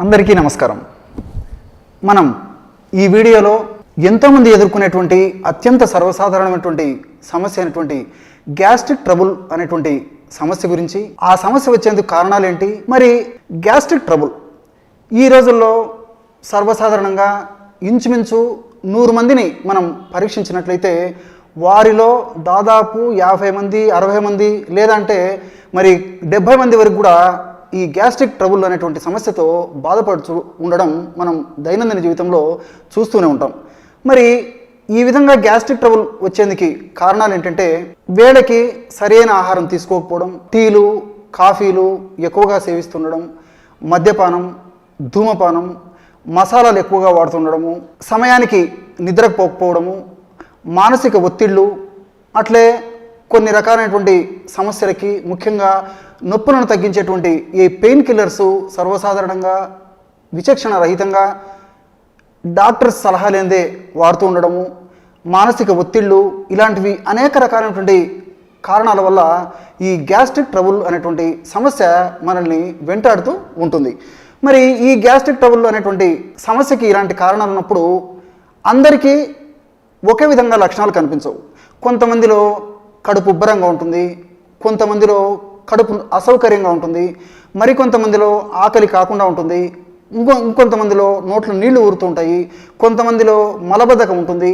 అందరికీ నమస్కారం. మనం ఈ వీడియోలో ఎంతోమంది ఎదుర్కొనేటువంటి అత్యంత సర్వసాధారణమైనటువంటి సమస్య అయినటువంటి గ్యాస్ట్రిక్ ట్రబుల్ అనేటువంటి సమస్య గురించి, ఆ సమస్య వచ్చేందుకు కారణాలు ఏంటి, మరి గ్యాస్ట్రిక్ ట్రబుల్ ఈ రోజుల్లో సర్వసాధారణంగా ఇంచుమించు 100 మందిని మనం పరీక్షించినట్లయితే వారిలో దాదాపు 50 మంది 60 మంది లేదంటే మరి 70 మంది వరకు కూడా ఈ గ్యాస్ట్రిక్ ట్రబుల్ అనేటువంటి సమస్యతో బాధపడుతూ ఉండడం మనం దైనందిన జీవితంలో చూస్తూనే ఉంటాం. మరి ఈ విధంగా గ్యాస్ట్రిక్ ట్రబుల్ వచ్చేందుకు కారణాలు ఏంటంటే వేళకి సరైన ఆహారం తీసుకోకపోవడం, టీలు కాఫీలు ఎక్కువగా సేవిస్తుండడం, మద్యపానం, ధూమపానం, మసాలాలు ఎక్కువగా వాడుతుండడము, సమయానికి నిద్రపోకపోవడము, మానసిక ఒత్తిళ్ళు, అట్లే కొన్ని రకాలైనటువంటి సమస్యలకి ముఖ్యంగా నొప్పులను తగ్గించేటువంటి ఈ పెయిన్ కిల్లర్స్ సర్వసాధారణంగా విచక్షణ రహితంగా డాక్టర్స్ సలహా లేదే వాడుతూ ఉండడము, మానసిక ఒత్తిళ్ళు, ఇలాంటివి అనేక రకాలైనటువంటి కారణాల వల్ల ఈ గ్యాస్ట్రిక్ ట్రబుల్ అనేటువంటి సమస్య మనల్ని వెంటాడుతూ ఉంటుంది. మరి ఈ గ్యాస్ట్రిక్ ట్రబుల్ అనేటువంటి సమస్యకి ఇలాంటి కారణాలు ఉన్నప్పుడు అందరికీ ఒకే విధంగా లక్షణాలు కనిపించవు. కొంతమందిలో కడుపు ఉబ్బరంగా ఉంటుంది, కొంతమందిలో కడుపు అసౌకర్యంగా ఉంటుంది, మరికొంతమందిలో ఆకలి కాకుండా ఉంటుంది, ఇంకొంతమందిలో నోట్లో నీళ్లు ఊరుతుంటాయి, కొంతమందిలో మలబద్ధకం ఉంటుంది,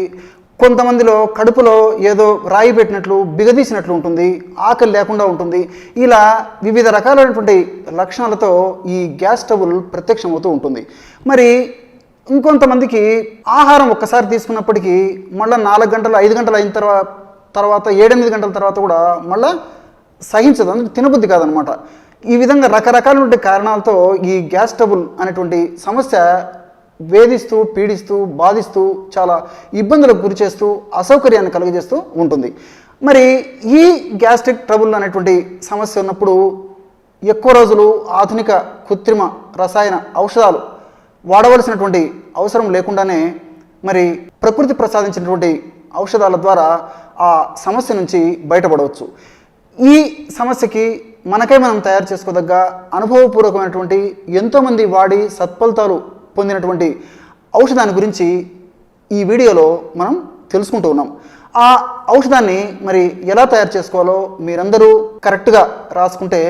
కొంతమందిలో కడుపులో ఏదో రాయి పెట్టినట్లు బిగదీసినట్లు ఉంటుంది, ఆకలి లేకుండా ఉంటుంది. ఇలా వివిధ రకాలైనటువంటి లక్షణాలతో ఈ గ్యాస్ ట్రబుల్ ప్రత్యక్షమవుతూ ఉంటుంది. మరి ఇంకొంతమందికి ఆహారం ఒక్కసారి తీసుకున్నప్పటికీ మళ్ళీ 4 గంటలు 5 గంటలు అయిన తర్వాత 7-8 గంటల తర్వాత కూడా మళ్ళీ సహించదు, అందుకు తినబుద్ధి కాదనమాట. ఈ విధంగా రకరకాలైన కారణాలతో ఈ గ్యాస్ ట్రబుల్ అనేటువంటి సమస్య వేధిస్తూ, పీడిస్తూ, బాధిస్తూ, చాలా ఇబ్బందులకు గురి చేస్తూ, అసౌకర్యాన్ని కలుగజేస్తూ ఉంటుంది. మరి ఈ గ్యాస్ట్రిక్ ట్రబుల్ అనేటువంటి సమస్య ఉన్నప్పుడు ఎక్కువ రోజులు ఆధునిక కృత్రిమ రసాయన ఔషధాలు వాడవలసినటువంటి అవసరం లేకుండానే మరి ప్రకృతి ప్రసాదించినటువంటి ఔషధాల ద్వారా ఆ సమస్య నుంచి బయటపడవచ్చు. ఈ సమస్యకి మనకై మనం తయారు చేసుకోదగ్గ అనుభవపూర్వకమైనటువంటి ఎంతోమంది వాడి సత్ఫలితాలు పొందినటువంటి ఔషధాన్ని గురించి ఈ వీడియోలో మనం తెలుసుకుంటూ ఉన్నాం. ఆ ఔషధాన్ని మరి ఎలా తయారు చేసుకోవాలో మీరందరూ కరెక్ట్గా రాసుకుంటే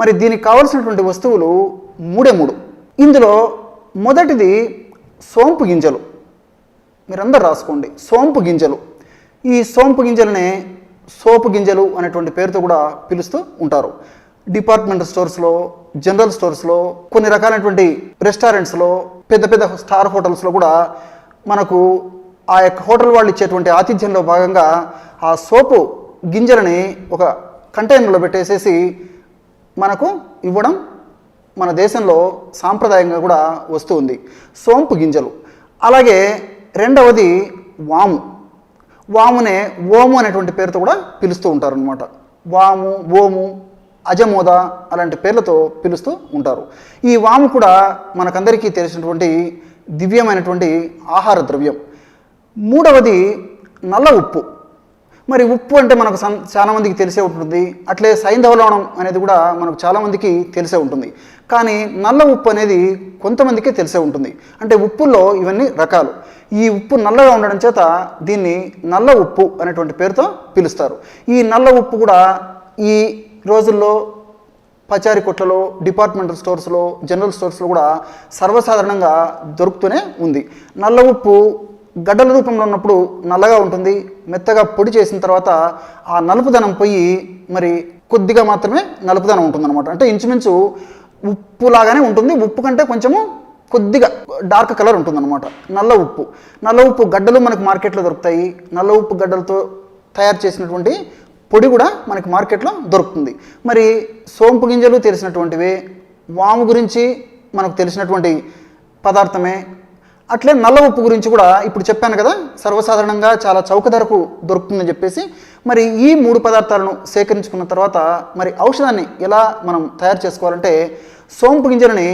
మరి దీనికి కావలసినటువంటి వస్తువులు 3. ఇందులో మొదటిది సోంపు గింజలు. మీరందరూ రాసుకోండి, సోంపు గింజలు. ఈ సోంపు గింజలనే సోపు గింజలు అనేటువంటి పేరుతో కూడా పిలుస్తూ ఉంటారు. డిపార్ట్మెంటల్ స్టోర్స్లో, జనరల్ స్టోర్స్లో, కొన్ని రకాలైనటువంటి రెస్టారెంట్స్లో, పెద్ద పెద్ద స్టార్ హోటల్స్లో కూడా మనకు ఆ యొక్క హోటల్ వాళ్ళు ఇచ్చేటువంటి ఆతిథ్యంలో భాగంగా ఆ సోపు గింజలని ఒక కంటైనర్లో పెట్టేసేసి మనకు ఇవ్వడం మన దేశంలో సాంప్రదాయంగా కూడా వస్తూ ఉంది, సోంపు గింజలు. అలాగే రెండవది వాము. వామునే ఓము అనేటువంటి పేరుతో కూడా పిలుస్తూ ఉంటారనమాట. వాము, ఓము, అజమోద అలాంటి పేర్లతో పిలుస్తూ ఉంటారు. ఈ వాము కూడా మనకందరికీ తెలిసినటువంటి దివ్యమైనటువంటి ఆహార ద్రవ్యం. 3వది నల్ల ఉప్పు. మరి ఉప్పు అంటే మనకు చాలామందికి తెలిసే ఉంటుంది, అట్లే సైంధవ లవణం అనేది కూడా మనకు చాలామందికి తెలిసే ఉంటుంది. కానీ నల్ల ఉప్పు అనేది కొంతమందికే తెలిసే ఉంటుంది. అంటే ఉప్పుల్లో ఇవన్నీ రకాలు. ఈ ఉప్పు నల్లగా ఉండడం చేత దీన్ని నల్ల ఉప్పు అనేటువంటి పేరుతో పిలుస్తారు. ఈ నల్ల ఉప్పు కూడా ఈ రోజుల్లో పచారీ కొట్లలో, డిపార్ట్మెంటల్ స్టోర్స్లో, జనరల్ స్టోర్స్లో కూడా సర్వసాధారణంగా దొరుకుతూనే ఉంది. నల్ల ఉప్పు గడ్డల రూపంలో ఉన్నప్పుడు నల్లగా ఉంటుంది, మెత్తగా పొడి చేసిన తర్వాత ఆ నలుపుదనం పోయి మరి కొద్దిగా మాత్రమే నలుపుదనం ఉంటుందన్నమాట. అంటే ఇంచుమించు ఉప్పులాగానే ఉంటుంది, ఉప్పు కంటే కొంచెము కొద్దిగా డార్క్ కలర్ ఉంటుందన్నమాట నల్ల ఉప్పు. నల్ల ఉప్పు గడ్డలు మనకు మార్కెట్లో దొరుకుతాయి. నల్ల ఉప్పు గడ్డలతో తయారు చేసినటువంటి పొడి కూడా మనకి మార్కెట్లో దొరుకుతుంది. మరి సోంపు గింజలు తెలిసినటువంటివే, వాము గురించి మనకు తెలిసినటువంటి పదార్థమే. అట్లే నల్ల ఉప్పు గురించి కూడా ఇప్పుడు చెప్పాను కదా, సర్వసాధారణంగా చాలా చౌక ధరకు దొరుకుతుందని చెప్పేసి. మరి ఈ 3 పదార్థాలను సేకరించుకున్న తర్వాత మరి ఔషధాన్ని ఎలా మనం తయారు చేసుకోవాలంటే సోంపు గింజలని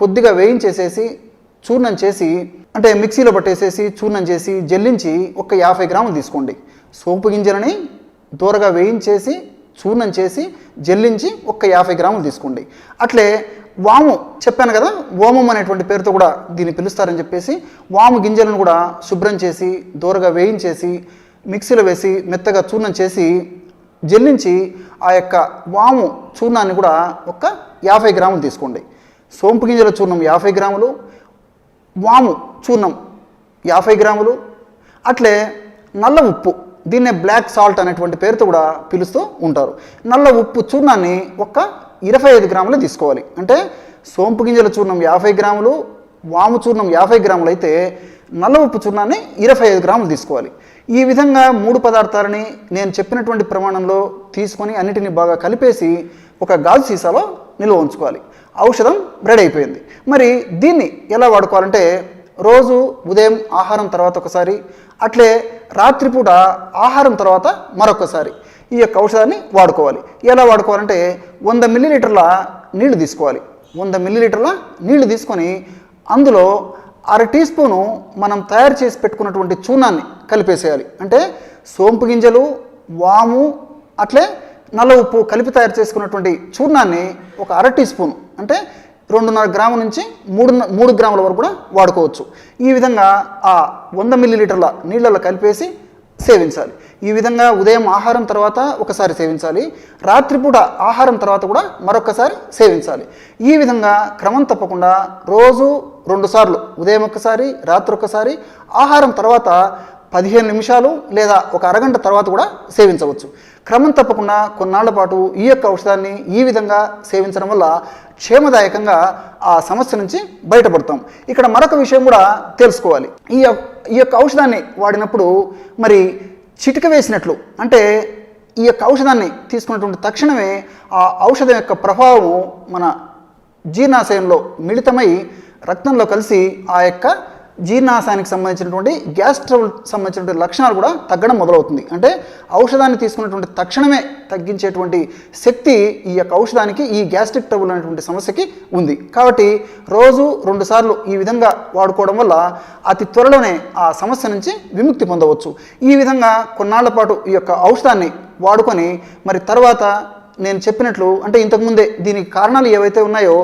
కొద్దిగా వేయించేసేసి చూర్ణం చేసి, అంటే మిక్సీలో పట్టేసేసి చూర్ణం చేసి జల్లించి ఒక 50 గ్రాములు తీసుకోండి. సోంపు గింజలని దూరగా వేయించేసి చూర్ణం చేసి జల్లించి ఒక 50 గ్రాములు తీసుకోండి. అట్లే వాము చెప్పాను కదా, ఓమం అనేటువంటి పేరుతో కూడా దీన్ని పిలుస్తారని చెప్పేసి, వాము గింజలను కూడా శుభ్రం చేసి దోరగా వేయించేసి మిక్సీలో వేసి మెత్తగా చూర్ణం చేసి జల్లించి ఆ యొక్క వాము చూర్ణాన్ని కూడా ఒక 50 గ్రాములు తీసుకోండి. సోంపు గింజల చూర్ణం 50 గ్రాములు, వాము చూర్ణం 50 గ్రాములు, అట్లే నల్ల ఉప్పు, దీన్నే బ్లాక్ సాల్ట్ అనేటువంటి పేరుతో కూడా పిలుస్తూ ఉంటారు. నల్ల ఉప్పు చూర్ణాన్ని ఒక 25 గ్రాములు తీసుకోవాలి. అంటే సోంపు గింజల చూర్ణం 50 గ్రాములు, వాము చూర్ణం 50 గ్రాములు అయితే నల్ల ఉప్పు చూర్ణాన్ని 25 గ్రాములు తీసుకోవాలి. ఈ విధంగా 3 పదార్థాలని నేను చెప్పినటువంటి ప్రమాణంలో తీసుకొని అన్నిటిని బాగా కలిపేసి ఒక గాజు సీసాలో నిల్వ ఉంచుకోవాలి. ఔషధం రెడీ అయిపోయింది. మరి దీన్ని ఎలా వాడుకోవాలంటే రోజు ఉదయం ఆహారం తర్వాత ఒకసారి, అట్లే రాత్రిపూట ఆహారం తర్వాత మరొకసారి ఈ యొక్క ఔషధాన్ని వాడుకోవాలి. ఎలా వాడుకోవాలంటే 100 మిల్లీలీటర్ల నీళ్లు తీసుకోవాలి. 100 మిల్లీలీటర్ల నీళ్లు తీసుకొని అందులో 1/2 టీ స్పూను మనం తయారు చేసి పెట్టుకున్నటువంటి చూర్ణాన్ని కలిపేసేయాలి. అంటే సోంపు గింజలు, వాము, అట్లే నల్ల ఉప్పు కలిపి తయారు చేసుకున్నటువంటి చూర్ణాన్ని ఒక 1/2 టీ స్పూను అంటే 2.5 గ్రాముల నుంచి 3 గ్రాముల వరకు కూడా వాడుకోవచ్చు. ఈ విధంగా ఆ 100 మిల్లీలీటర్ల నీళ్ళలో కలిపేసి సేవించాలి. ఈ విధంగా ఉదయం ఆహారం తర్వాత ఒకసారి సేవించాలి, రాత్రిపూట ఆహారం తర్వాత కూడా మరొకసారి సేవించాలి. ఈ విధంగా క్రమం తప్పకుండా రోజు 2 సార్లు, ఉదయం ఒకసారి, రాత్రి ఒకసారి, ఆహారం తర్వాత 15 నిమిషాలు లేదా ఒక అరగంట తర్వాత కూడా సేవించవచ్చు. క్రమం తప్పకుండా కొన్నాళ్ల పాటు ఈ యొక్క ఔషధాన్ని ఈ విధంగా సేవించడం వల్ల క్షేమదాయకంగా ఆ సమస్య నుంచి బయటపడతాం. ఇక్కడ మరొక విషయం కూడా తెలుసుకోవాలి. ఈ యొక్క ఔషధాన్ని వాడినప్పుడు మరి చిటిక వేసినట్లు, అంటే ఈ యొక్క ఔషధాన్ని తీసుకున్నటువంటి తక్షణమే ఆ ఔషధం యొక్క ప్రభావము మన జీర్ణాశయంలో మిళితమై రక్తంలో కలిసి ఆ యొక్క జీర్ణాశయానికి సంబంధించినటువంటి గ్యాస్ ట్రబుల్ సంబంధించినటువంటి లక్షణాలు కూడా తగ్గడం మొదలవుతుంది. అంటే ఔషధాన్ని తీసుకున్నటువంటి తక్షణమే తగ్గించేటువంటి శక్తి ఈ యొక్క ఔషధానికి, ఈ గ్యాస్ట్రిక్ ట్రబుల్ అనేటువంటి సమస్యకి ఉంది. కాబట్టి రోజు 2 సార్లు ఈ విధంగా వాడుకోవడం వల్ల అతి త్వరలోనే ఆ సమస్య నుంచి విముక్తి పొందవచ్చు. ఈ విధంగా కొన్నాళ్ల పాటు ఈ యొక్క ఔషధాన్ని వాడుకొని మరి తర్వాత నేను చెప్పినట్లు, అంటే ఇంతకుముందే దీనికి కారణాలు ఏవైతే ఉన్నాయో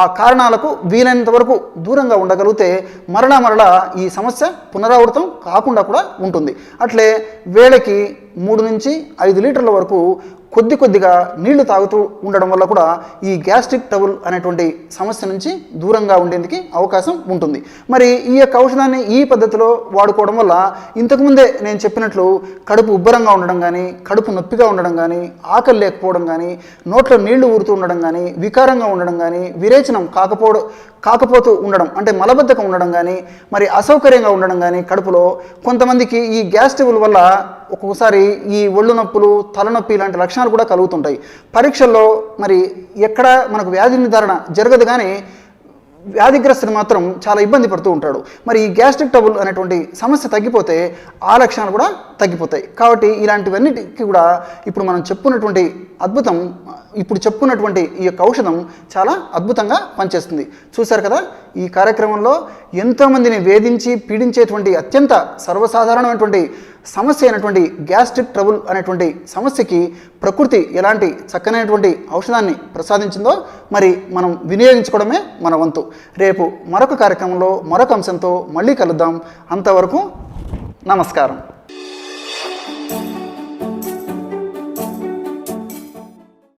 ఆ కారణాలకు వీలైనంత వరకు దూరంగా ఉండగలిగితే మరలా ఈ సమస్య పునరావృతం కాకుండా కూడా ఉంటుంది. అట్లే వేళకి 3 నుంచి 5 లీటర్ల వరకు కొద్దిగా నీళ్లు తాగుతూ ఉండడం వల్ల కూడా ఈ గ్యాస్ట్రిక్ ట్రబుల్ అనేటువంటి సమస్య నుంచి దూరంగా ఉండేందుకు అవకాశం ఉంటుంది. మరి ఈ యొక్క ఔషధాన్ని ఈ పద్ధతిలో వాడుకోవడం వల్ల ఇంతకుముందే నేను చెప్పినట్లు కడుపు ఉబ్బరంగా ఉండడం కానీ, కడుపు నొప్పిగా ఉండడం కానీ, ఆకలి లేకపోవడం కానీ, నోట్లో నీళ్లు ఊరుతూ ఉండడం కానీ, వికారంగా ఉండడం కానీ, విరేచనం కాకపోతూ ఉండడం అంటే మలబద్ధకం ఉండడం కానీ, మరి అసౌకర్యంగా ఉండడం కానీ, కడుపులో కొంతమందికి ఈ గ్యాస్ ట్రబుల్ వల్ల ఒక్కొక్కసారి ఈ ఒళ్ళు నొప్పులు, తలనొప్పి లాంటి లక్షణాలు కూడా కలుగుతుంటాయి. పరీక్షల్లో మరి ఎక్కడ మనకు వ్యాధి నిర్ధారణ జరగదు, కానీ వ్యాధిగ్రస్తుడు మాత్రం చాలా ఇబ్బంది పడుతూ ఉంటాడు. మరి ఈ గ్యాస్ట్రిక్ ట్రబుల్ అనేటువంటి సమస్య తగ్గిపోతే ఆ లక్షణాలు కూడా తగ్గిపోతాయి. కాబట్టి ఇలాంటివన్నిటికీ కూడా ఇప్పుడు మనం చెప్పుకున్నటువంటి ఈ యొక్క ఔషధం చాలా అద్భుతంగా పనిచేస్తుంది. చూశారు కదా, ఈ కార్యక్రమంలో ఎంతోమందిని వేధించి పీడించేటువంటి అత్యంత సర్వసాధారణమైనటువంటి సమస్య అయినటువంటి గ్యాస్ట్రిక్ ట్రబుల్ అనేటువంటి సమస్యకి ప్రకృతి ఎలాంటి చక్కనైనటువంటి ఔషధాన్ని ప్రసాదించిందో మరి మనం వినియోగించుకోవడమే మన వంతు. రేపు మరొక కార్యక్రమంలో మరొక అంశంతో మళ్ళీ కలుద్దాం. అంతవరకు నమస్కారం.